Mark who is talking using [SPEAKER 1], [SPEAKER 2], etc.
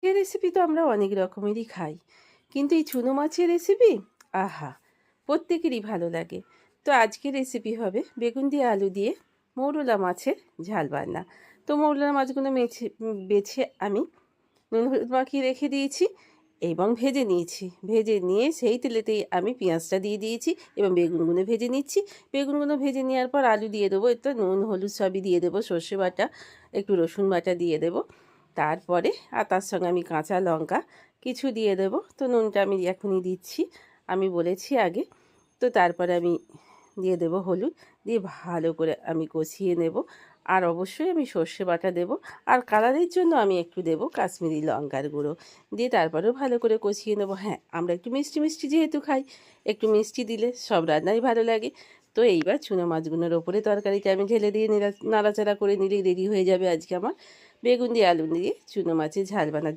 [SPEAKER 1] এই রেসিপি তো আমরা অনেক রকমেরই খাই, কিন্তু এই চুনো মাছের রেসিপি আহা, প্রত্যেকেরই ভালো লাগে। তো আজকের রেসিপি হবে বেগুন দিয়ে আলু দিয়ে মৌরলা মাছের ঝাল রান্না। তো মৌরলা মাছগুলো বেছে আমি নুন হলুদ মাখিয়ে রেখে দিয়েছি এবং ভেজে নিয়েছি। ভেজে নিয়ে সেই তেলেতেই আমি পেঁয়াজটা দিয়ে দিয়েছি এবং বেগুনগুলো ভেজে নিচ্ছি। বেগুনগুলো ভেজে নেওয়ার পর আলু দিয়ে দেবো, একটু নুন হলুদ সবই দিয়ে দেবো, সর্ষে বাটা, একটু রসুন বাটা দিয়ে দেবো। তারপরে আর তার সঙ্গে আমি কাঁচা লঙ্কা কিছু দিয়ে দেবো। তো নুনটা আমি এখনই দিচ্ছি, আমি বলেছি আগে। তো তারপরে আমি দিয়ে দেবো হলুদ, দিয়ে ভালো করে আমি কষিয়ে নেব। আর অবশ্যই আমি সর্ষে বাটা দেবো, আর কালারের জন্য আমি একটু দেবো কাশ্মীরি লঙ্কার গুঁড়ো, দিয়ে তারপরেও ভালো করে কষিয়ে নেবো। হ্যাঁ, আমরা একটু মিষ্টি মিষ্টি যেহেতু খাই, একটু মিষ্টি দিলে সব রান্নাই ভালো লাগে। তো এইবার চুনো মাছগুলোর ওপরে তরকারিটা আমি ঢেলে দিয়ে নাড়াচাড়া করে নিলেই রেডি হয়ে যাবে আজকে আমার বেগুন দিয়ে আলু দিয়ে চুনো মাছের ঝাল বানার